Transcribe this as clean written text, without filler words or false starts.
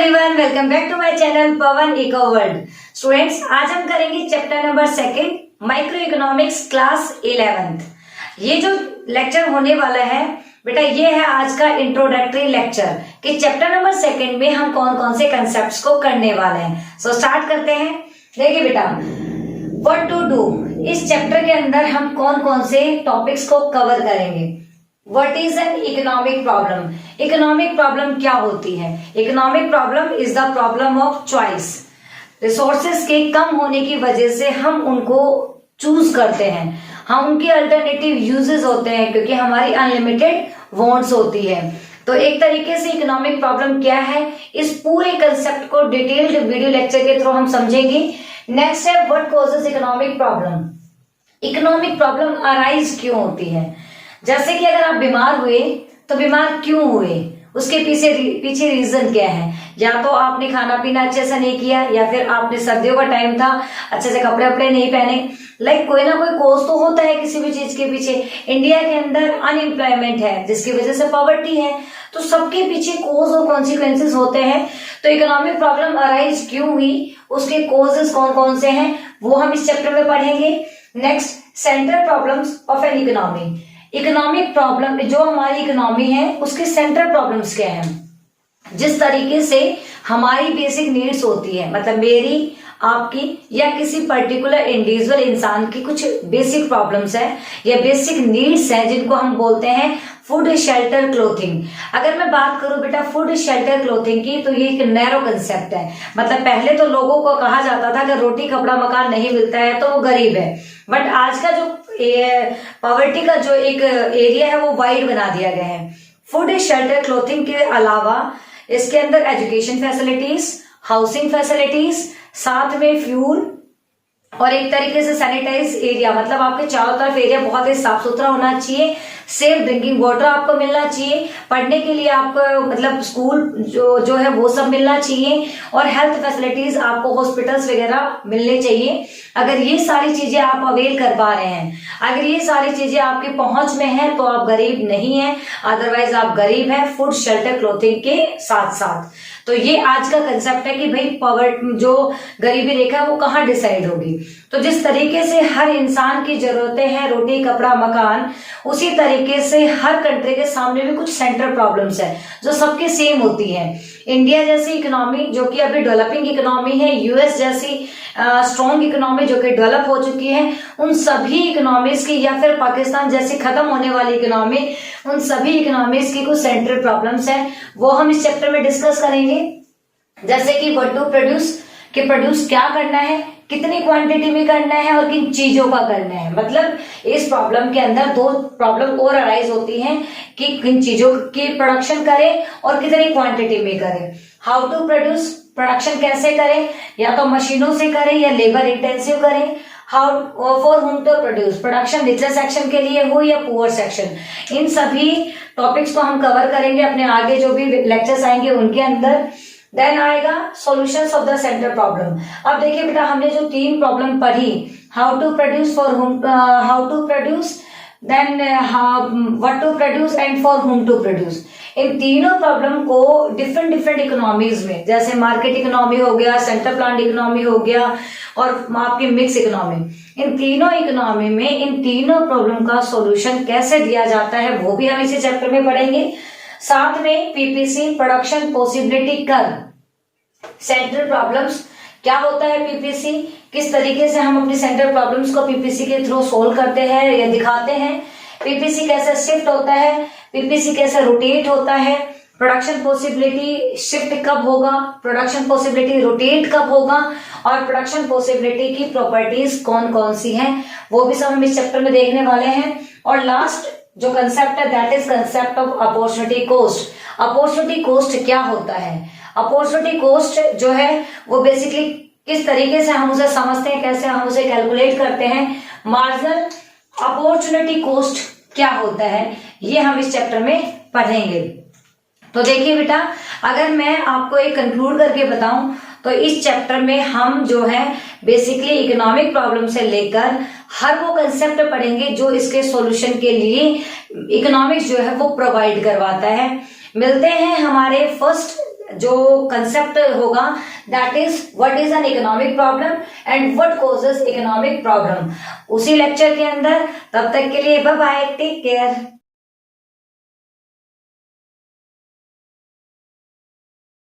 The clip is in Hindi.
Everyone, welcome back to my channel Pavan eco world. Students, आज हम करेंगे chapter number 2 micro economics class 11th। ये जो लेक्चर होने वाला है बेटा, ये है आज का इंट्रोडक्टरी लेक्चर कि चैप्टर नंबर 2 में हम कौन कौन से कंसेप्ट्स को करने वाले हैं। सो स्टार्ट करते हैं। देखिए बेटा, व्हाट टू डू, इस चैप्टर के अंदर हम कौन कौन से टॉपिक्स को कवर करेंगे। What is an economic problem? Economic problem क्या होती है? Economic problem is the problem of choice. Resources के कम होने की वजह से हम उनको चूज करते हैं, हम उनकी अल्टरनेटिव यूजेस होते हैं क्योंकि हमारी अनलिमिटेड वांट्स होती है। तो एक तरीके से इकोनॉमिक प्रॉब्लम क्या है, इस पूरे कंसेप्ट को डिटेल्ड वीडियो लेक्चर के थ्रू हम समझेंगे। नेक्स्ट है what causes economic problem. Economic problem arise क्यों होती है? जैसे कि अगर आप बीमार हुए तो बीमार क्यों हुए, उसके पीछे रीजन क्या है। या तो आपने खाना पीना अच्छे से नहीं किया, या फिर आपने सर्दियों का टाइम था अच्छे से कपड़े वपड़े नहीं पहने। कोई ना कोई कोज तो होता है किसी भी चीज के पीछे। इंडिया के अंदर अनएम्प्लॉयमेंट है जिसकी वजह से पॉवर्टी है, तो सबके पीछे कोज और कॉन्सिक्वेंसेस होते हैं। तो इकोनॉमिक प्रॉब्लम अराइज क्यों हुई, उसके कोजेस कौन कौन से हैं, वो हम इस चैप्टर में पढ़ेंगे। Next, central problems of an economy. Economic problem, जो हमारी इकोनॉमी है उसके सेंट्रल प्रॉब्लम्स क्या हैं। जिस तरीके से हमारी बेसिक नीड्स होती है, मतलब मेरी, आपकी या किसी पर्टिकुलर इंडिविजुअल इंसान की कुछ बेसिक प्रॉब्लम्स है या बेसिक नीड्स हैं जिनको हम बोलते हैं फूड, शेल्टर, क्लोथिंग। अगर मैं बात करूं बेटा फूड, शेल्टर, क्लोथिंग की, तो ये एक नैरो कंसेप्ट है। मतलब पहले तो लोगों को कहा जाता था कि रोटी कपड़ा मकान नहीं मिलता है तो वो गरीब है, बट आज का जो पॉवर्टी का जो एक एरिया है वो वाइड बना दिया गया है। फूड, शेल्टर, क्लोथिंग के अलावा इसके अंदर एजुकेशन फैसिलिटीज, हाउसिंग फैसिलिटीज, साथ में फ्यूल और एक तरीके से सैनिटाइज एरिया, मतलब आपके चारों तरफ एरिया बहुत ही साफ सुथरा होना चाहिए। सेफ ड्रिंकिंग वाटर आपको मिलना चाहिए। पढ़ने के लिए आपको मतलब स्कूल जो है वो सब मिलना चाहिए। और हेल्थ फैसिलिटीज आपको हॉस्पिटल्स वगैरह मिलने चाहिए। अगर ये सारी चीजें आप अवेल कर पा रहे हैं, अगर ये सारी चीजें आपकी पहुंच में है, तो आप गरीब नहीं है, अदरवाइज आप गरीब है फूड, शेल्टर, क्लोथिंग के साथ साथ। तो ये आज का कंसेप्ट है कि भाई पॉवर्टी, जो गरीबी रेखा है वो कहाँ डिसाइड होगी। तो जिस तरीके से हर इंसान की जरूरतें हैं रोटी कपड़ा मकान, उसी तरीके से हर कंट्री के सामने भी कुछ सेंट्रल प्रॉब्लम्स है जो सबके सेम होती है। इंडिया जैसी इकोनॉमी जो कि अभी डेवलपिंग इकोनॉमी है, यूएस जैसी स्ट्रॉन्ग इकोनॉमी जो कि डेवलप हो चुकी है, उन सभी इकोनॉमीज की, या फिर पाकिस्तान जैसी खत्म होने वाली इकोनॉमी, उन सभी इकोनॉमीज की कुछ सेंट्रल प्रॉब्लम्स हैं, वो हम इस चैप्टर में डिस्कस करेंगे। जैसे कि व्हाट टू प्रोड्यूस, कि प्रोड्यूस क्या करना है, कितनी क्वांटिटी में करना है और किन चीजों का करना है। मतलब इस प्रॉब्लम के अंदर दो प्रॉब्लम और अराइज होती हैं कि किन चीजों की प्रोडक्शन करें और कितनी क्वांटिटी में करें। हाउ टू प्रोड्यूस, प्रोडक्शन कैसे करें, या तो मशीनों से करें या लेबर इंटेंसिव करें। How for whom to produce, production richer section के लिए हो या पुअर सेक्शन। इन सभी टॉपिक्स को हम कवर करेंगे अपने आगे जो भी लेक्चर्स आएंगे उनके अंदर। देन आएगा solutions of the central problem. अब देखिए बेटा, हमने जो 3 प्रॉब्लम पढ़ी, how to produce, for whom, how to produce, then what to produce and for whom to produce. इन तीनों प्रॉब्लम को डिफरेंट इकोनॉमीज में, जैसे मार्केट इकोनॉमी हो गया, सेंट्रल प्लान्ड इकोनॉमी हो गया और आपकी मिक्स इकोनॉमी, इन तीनों इकोनॉमी में इन तीनों प्रॉब्लम का सॉल्यूशन कैसे दिया जाता है वो भी हम इसी चैप्टर में पढ़ेंगे। साथ में PPC, production possibility curve, central problems क्या होता है पीपीसी, किस तरीके से हम अपनी सेंट्रल प्रॉब्लम्स को पीपीसी के थ्रू सोल्व करते हैं या दिखाते हैं। पीपीसी कैसे शिफ्ट होता है, पीपीसी कैसे रोटेट होता है, प्रोडक्शन पॉसिबिलिटी शिफ्ट कब होगा, प्रोडक्शन पॉसिबिलिटी रोटेट कब होगा, और प्रोडक्शन पॉसिबिलिटी की प्रॉपर्टीज कौन कौन सी हैं, वो भी सब हम इस चैप्टर में देखने वाले हैं। और लास्ट जो कंसेप्ट है that is concept of opportunity cost. Opportunity cost क्या होता है? अपॉर्चुनिटी कॉस्ट जो है वो बेसिकली किस तरीके से हम उसे समझते हैं, कैसे हम उसे कैलकुलेट करते हैं। मार्जिनल अपॉर्चुनिटी कॉस्ट क्या होता है, ये हम इस चैप्टर में पढ़ेंगे। तो देखिए बेटा, अगर मैं आपको एक कंक्लूड करके बताऊं तो इस चैप्टर में हम जो है बेसिकली इकोनॉमिक प्रॉब्लम से लेकर हर वो कंसेप्ट पढ़ेंगे जो इसके सॉल्यूशन के लिए इकोनॉमिक्स जो है वो प्रोवाइड करवाता है। मिलते हैं हमारे फर्स्ट जो कंसेप्ट होगा that is what is an economic problem and what causes economic problem, उसी लेक्चर के अंदर। तब तक के लिए बाय बाय, टेक केयर।